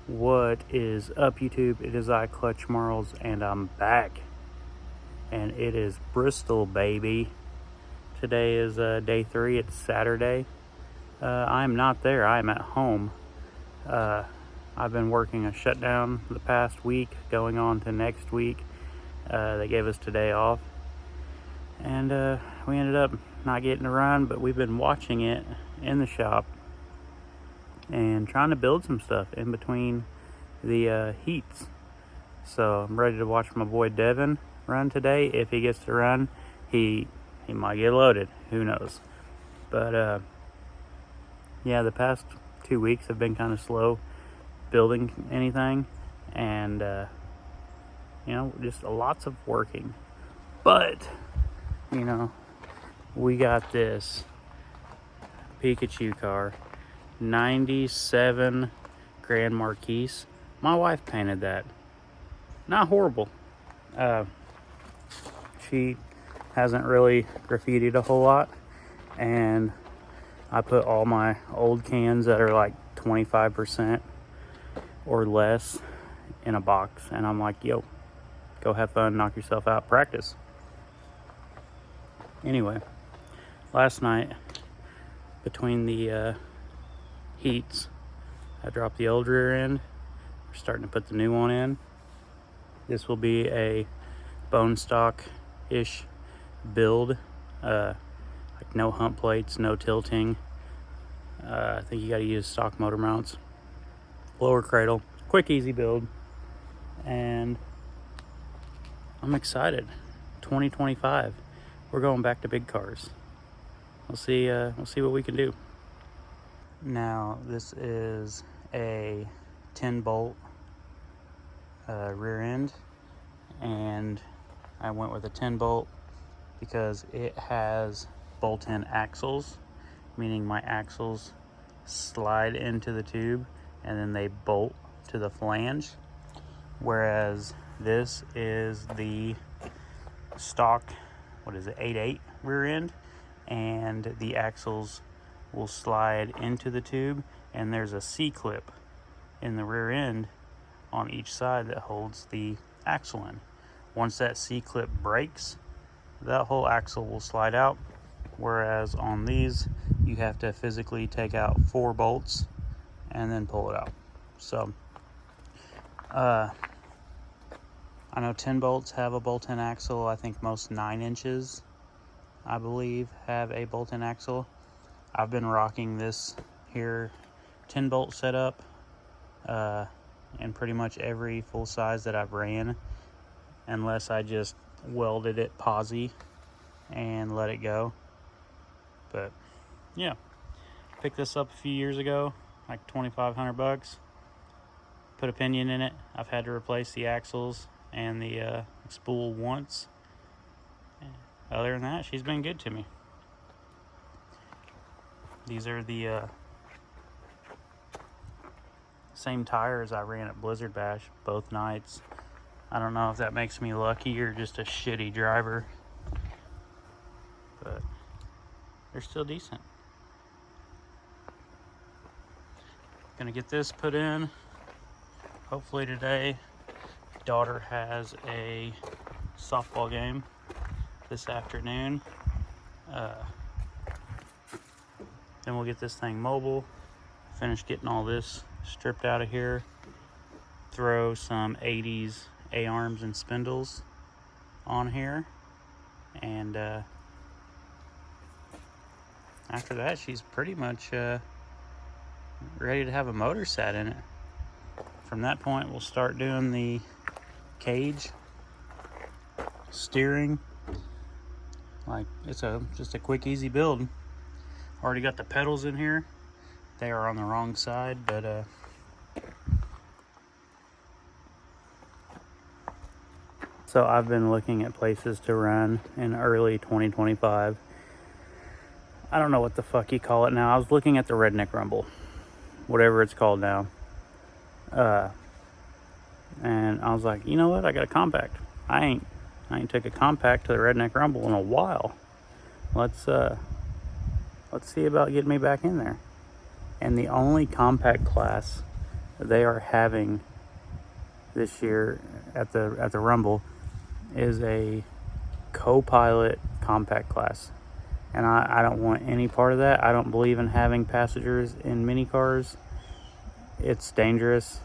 What is up, YouTube? It is I, Clutch Marles, and I'm back. And it is Bristol, baby. Today is day 3. It's Saturday. I'm not there. I'm at home. I've been working a shutdown the past week, going on to next week. They gave us today off. And we ended up not getting to run, but we've been watching it in the shop and trying to build some stuff in between the heats. So I'm ready to watch my boy Devin run today. If he gets to run, he might get loaded. Who knows? But yeah, the past 2 weeks have been kind of slow building anything, and just lots of working. But we got this Pikachu car, 97 Grand Marquis. My wife painted that. Not horrible. She hasn't really graffitied a whole lot, and I put all my old cans that are like 25% or less in a box, and I'm like, yo, go have fun, knock yourself out, practice. Anyway, last night, between the heats, I dropped the old rear end. We're starting to put the new one in. This will be a bone stock-ish build. Like no hump plates, no tilting. I think you got to use stock motor mounts. Lower cradle. Quick, easy build. And I'm excited. 2025. We're going back to big cars. We'll see what we can do. Now, this is a 10-bolt rear end, and I went with a 10-bolt because it has bolt-in axles, meaning my axles slide into the tube and then they bolt to the flange, whereas this is the stock 8/8 rear end, and the axles will slide into the tube, and there's a C-clip in the rear end on each side that holds the axle in. Once that C-clip breaks, that whole axle will slide out, whereas on these you have to physically take out 4 bolts and then pull it out. So I know 10 bolts have a bolt-in axle. I think most 9 inches, I believe, have a bolt-in axle. I've been rocking this here 10 bolt setup in pretty much every full size that I've ran, unless I just welded it posi and let it go. But yeah, picked this up a few years ago, like $2,500. Put a pinion in it. I've had to replace the axles and the spool once. Other than that, she's been good to me. These are the same tires I ran at Blizzard Bash both nights. I don't know if that makes me lucky or just a shitty driver, but they're still decent. Gonna get this put in hopefully today. Daughter has a softball game this afternoon. Then we'll get this thing mobile, finish getting all this stripped out of here, throw some 80s A-arms and spindles on here, and after that she's pretty much ready to have a motor sat in it. From that point we'll start doing the cage, steering. Like, it's just a quick, easy build. Already got the pedals in here. They are on the wrong side, but so I've been looking at places to run in early 2025. I don't know what the fuck you call it now. I was looking at the Redneck Rumble, whatever it's called now. And I was like, you know what? I got a compact. I ain't took a compact to the Redneck Rumble in a while. Let's see about getting me back in there. And the only compact class they are having this year at the Rumble is a co-pilot compact class. And I don't want any part of that. I don't believe in having passengers in mini cars. It's dangerous.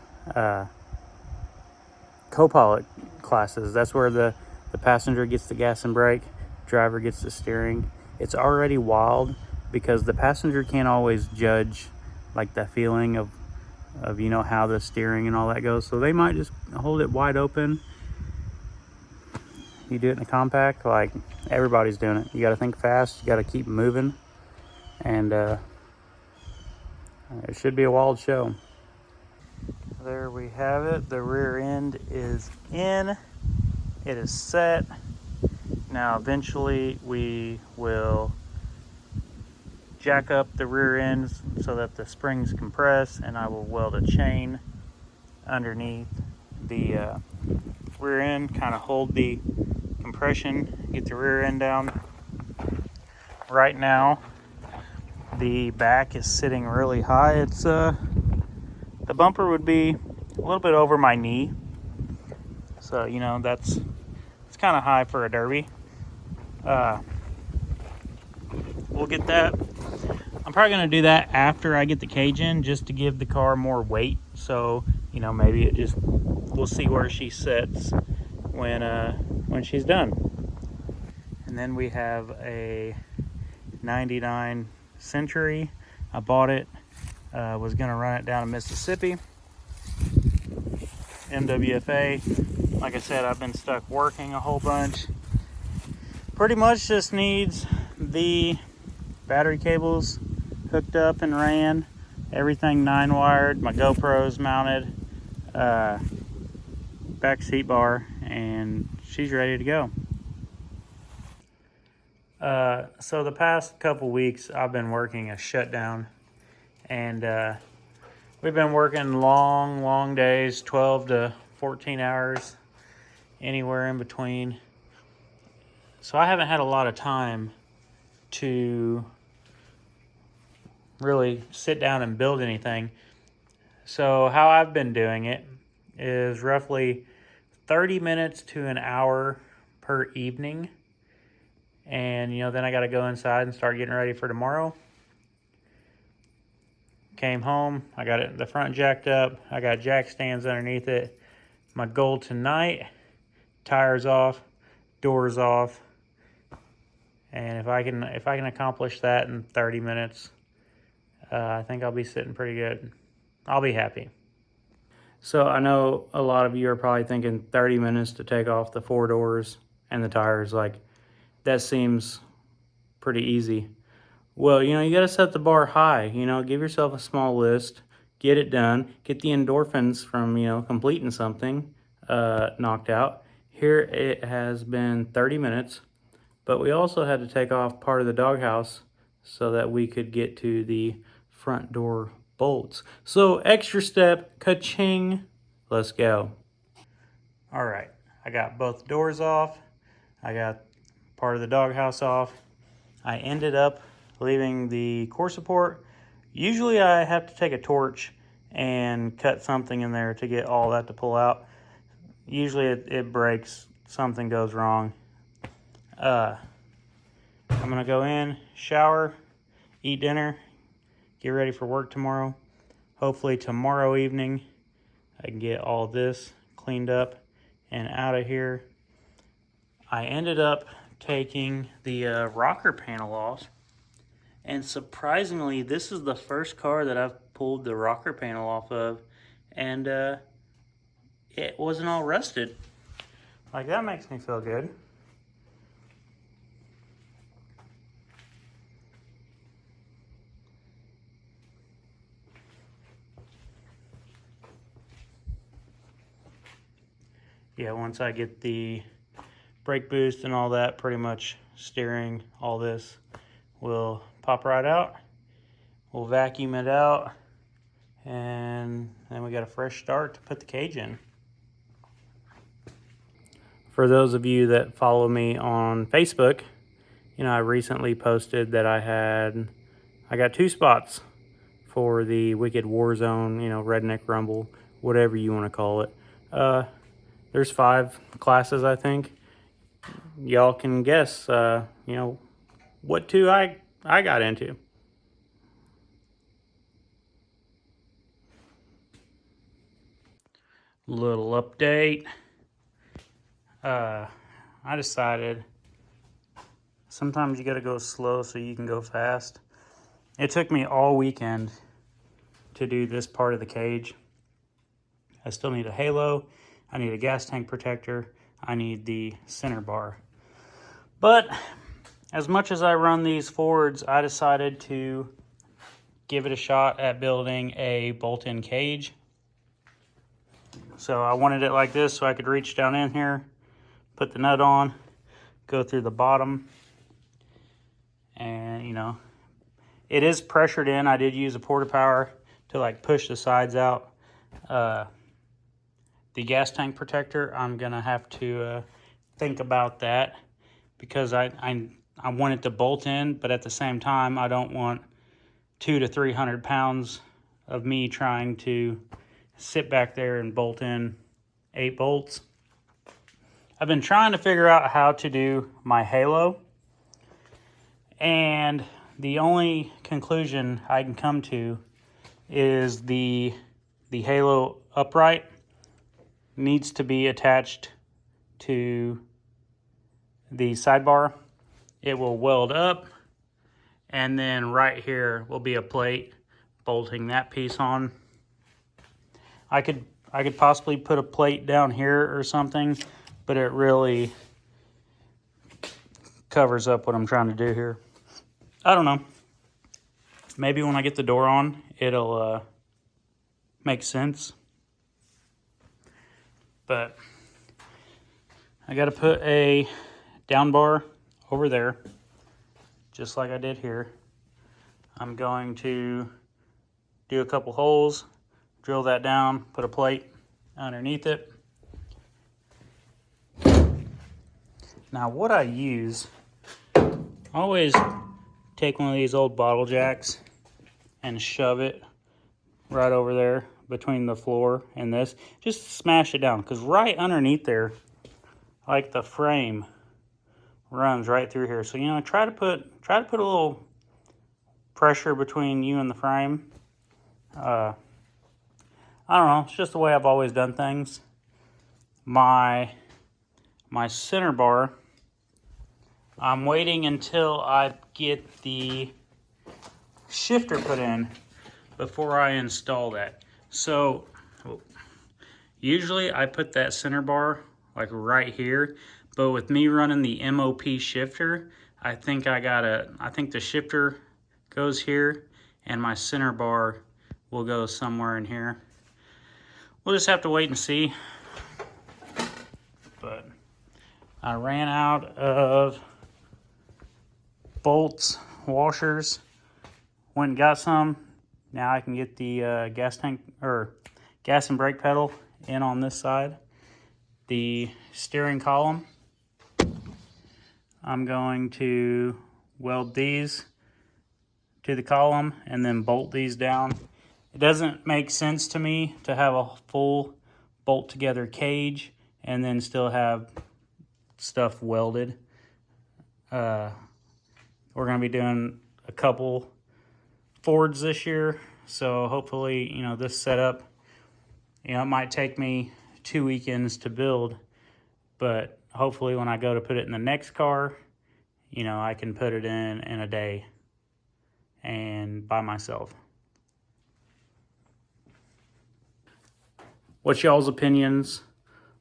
Co-pilot classes, that's where the passenger gets the gas and brake, driver gets the steering. It's already wild because the passenger can't always judge like the feeling of how the steering and all that goes. So they might just hold it wide open. You do it in a compact, like everybody's doing it. You got to think fast. You got to keep moving, and it should be a wild show. There we have it. The rear end is in. It is set. Now eventually we will jack up the rear ends so that the springs compress, and I will weld a chain underneath the rear end, kind of hold the compression, get the rear end down. Right now the back is sitting really high. It's the bumper would be a little bit over my knee, so it's kind of high for a derby. We'll get that. I'm probably going to do that after I get the cage in, just to give the car more weight. So maybe we'll see where she sits when she's done. And then we have a 99 Century. I bought it, was going to run it down to Mississippi. MWFA. Like I said, I've been stuck working a whole bunch. Pretty much just needs the battery cables hooked up and ran. Everything 9-wired. My GoPro's mounted. Back seat bar, and she's ready to go. So the past couple weeks I've been working a shutdown, and we've been working long days, 12 to 14 hours, anywhere in between. So I haven't had a lot of time to really sit down and build anything. So how I've been doing it is roughly 30 minutes to an hour per evening. And then I got to go inside and start getting ready for tomorrow. Came home, I got the front jacked up, I got jack stands underneath it. My goal tonight: tires off, doors off. And if I can accomplish that in 30 minutes, I think I'll be sitting pretty good. I'll be happy. So I know a lot of you are probably thinking 30 minutes to take off the 4 doors and the tires, like that seems pretty easy. Well, you got to set the bar high. Give yourself a small list, get it done, get the endorphins from completing something knocked out. Here it has been 30 minutes, but we also had to take off part of the doghouse so that we could get to the front door bolts. So extra step, ka-ching, let's go. All right, I got both doors off. I got part of the doghouse off. I ended up leaving the core support. Usually I have to take a torch and cut something in there to get all that to pull out. Usually it breaks, something goes wrong. I'm gonna go in, shower, eat dinner, get ready for work tomorrow. Hopefully tomorrow evening I can get all this cleaned up and out of here. I ended up taking the rocker panel off, and surprisingly this is the first car that I've pulled the rocker panel off of, and it wasn't all rusted. Like, that makes me feel good. Yeah, once I get the brake boost and all that, pretty much steering, all this will pop right out. We'll vacuum it out, and then we got a fresh start to put the cage in. For those of you that follow me on Facebook, I recently posted that I got 2 spots for the Wicked Warzone, you know, Redneck Rumble, whatever you want to call it. There's 5 classes, I think. Y'all can guess, you know, what 2 I got into. Little update. I decided sometimes you gotta go slow so you can go fast. It took me all weekend to do this part of the cage. I still need a halo, I need a gas tank protector, I need the center bar. But as much as I run these forwards, I decided to give it a shot at building a bolt-in cage. So I wanted it like this so I could reach down in here, put the nut on, go through the bottom, and you know, it is pressured in. I did use a porta power to like push the sides out. The gas tank protector, I'm gonna have to think about that, because I want it to bolt in, but at the same time I don't want 200 to 300 pounds of me trying to sit back there and bolt in 8 bolts. I've been trying to figure out how to do my halo, and the only conclusion I can come to is the halo upright needs to be attached to the sidebar. It will weld up, and then right here will be a plate bolting that piece on. I could possibly put a plate down here or something, but it really covers up what I'm trying to do here. I don't know. Maybe when I get the door on, it'll make sense. But I got to put a down bar over there, just like I did here. I'm going to do a couple holes, drill that down, put a plate underneath it. Now what I use, I always take one of these old bottle jacks and shove it right over there between the floor and this. Just smash it down, because right underneath there, like the frame runs right through here. So, you know, try to put a little pressure between you and the frame. I don't know, it's just the way I've always done things. My center bar, I'm waiting until I get the shifter put in before I install that. So usually I put that center bar like right here, but with me running the MOP shifter, I think the shifter goes here and my center bar will go somewhere in here. We'll just have to wait and see. But I ran out of bolts, washers, went and got some. Now I can get the gas tank or gas and brake pedal in on this side. The steering column, I'm going to weld these to the column and then bolt these down. It doesn't make sense to me to have a full bolt together cage and then still have stuff welded. We're going to be doing a couple Fords this year, so hopefully, you know, this setup, you know, it might take me 2 weekends to build, but hopefully when I go to put it in the next car, you know, I can put it in a day and by myself. What's y'all's opinions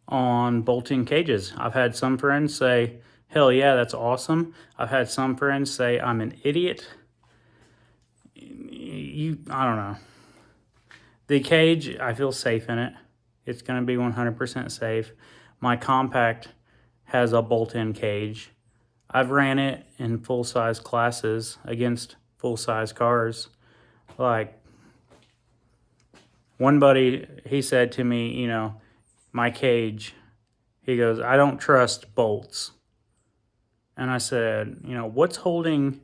on bolting cages? I've had some friends say, hell yeah, that's awesome. I've had some friends say I'm an idiot. I don't know. The cage, I feel safe in it. It's going to be 100% safe. My compact has a bolt-in cage. I've ran it in full-size classes against full-size cars. Like, one buddy, he said to me, you know, my cage, he goes, I don't trust bolts. And I said, you know, what's holding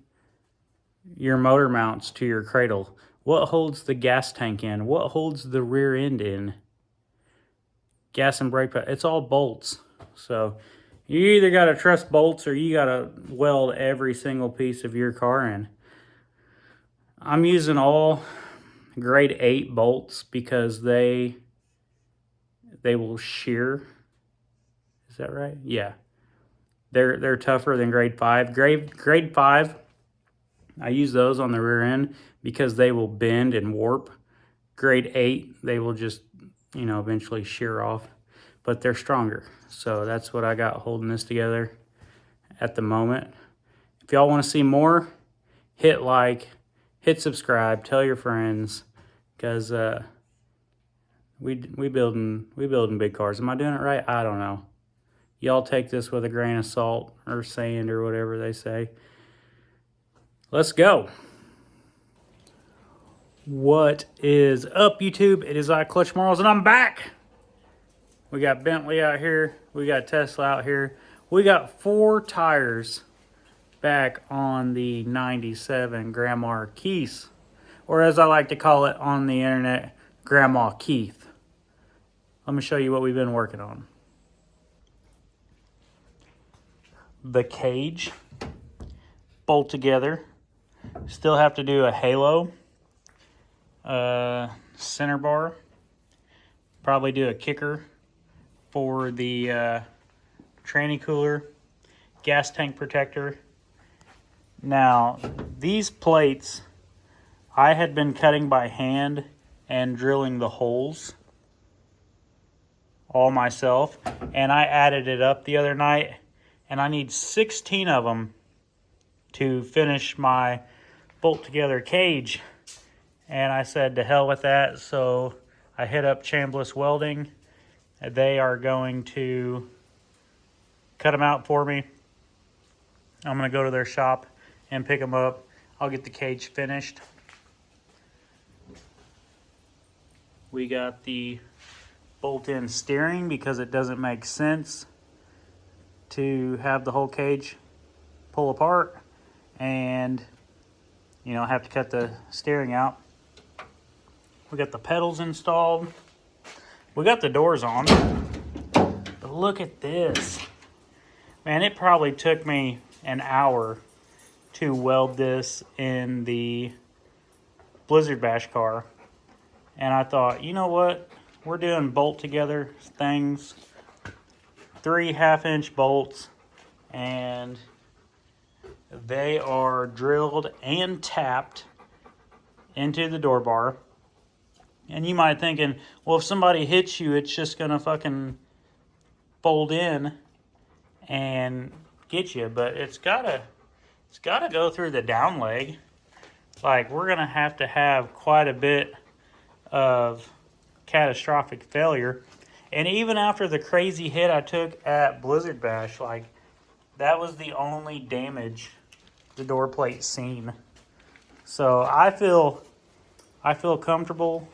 your motor mounts to your cradle? What holds the gas tank in? What holds the rear end in? Gas and brake pad. It's all bolts. So you either got to trust bolts or you got to weld every single piece of your car in. I'm using all grade 8 bolts because they will shear. Is that right? Yeah. They're tougher than grade 5. Grade 5, I use those on the rear end because they will bend and warp. Grade 8, they will just, eventually shear off, but they're stronger. So that's what I got holding this together at the moment. If y'all want to see more, hit like, hit subscribe, tell your friends, because we building big cars. Am I doing it right? I don't know. Y'all take this with a grain of salt or sand or whatever they say. Let's go. What is up, YouTube? It is I, Clutch Marles, and I'm back. We got Bentley out here. We got Tesla out here. We got 4 tires back on the 97 Grand Marquis, or as I like to call it on the internet, Grandma Keith. Let me show you what we've been working on. The cage, bolt together. Still have to do a halo, center bar. Probably do a kicker for the tranny cooler, gas tank protector. Now, these plates, I had been cutting by hand and drilling the holes all myself, and I added it up the other night, and I need 16 of them to finish my bolt together cage. And I said to hell with that, so I hit up Chambliss Welding. They are going to cut them out for me. I'm going to go to their shop and pick them up. I'll get the cage finished. We got the bolt-in steering because it doesn't make sense to have the whole cage pull apart and have to cut the steering out. We got the pedals installed. We got the doors on. But look at this. Man, it probably took me an hour to weld this in the Blizzard Bash car. And I thought, you know what? We're doing bolt together things. 3 half-inch bolts. And they are drilled and tapped into the door bar. And you might be thinking, well, if somebody hits you, it's just going to fucking fold in and get you. But it's gotta go through the down leg. Like, we're going to have quite a bit of catastrophic failure. And even after the crazy hit I took at Blizzard Bash, like, that was the only damage the door plate's seen. So I feel comfortable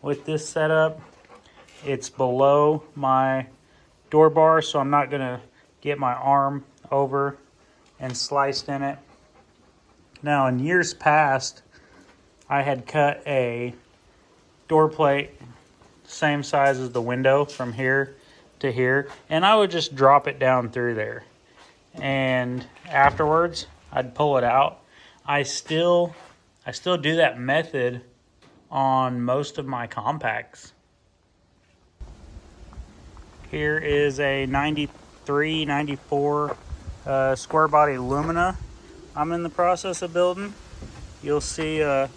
with this setup. It's below my door bar, so I'm not gonna get my arm over and sliced in it. Now, in years past, I had cut a door plate same size as the window from here to here, and I would just drop it down through there. And afterwards, I'd pull it out. I still do that method on most of my compacts. Here is a 93, 94 square body Lumina I'm in the process of building. You'll see there's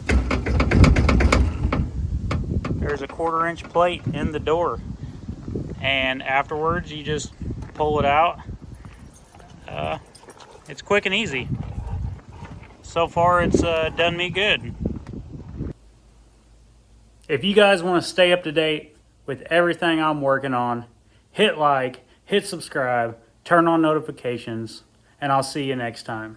a 1/4 inch plate in the door, and afterwards you just pull it out. It's quick and easy. So far it's done me good. If you guys want to stay up to date with everything I'm working on, hit like, hit subscribe, turn on notifications, and I'll see you next time.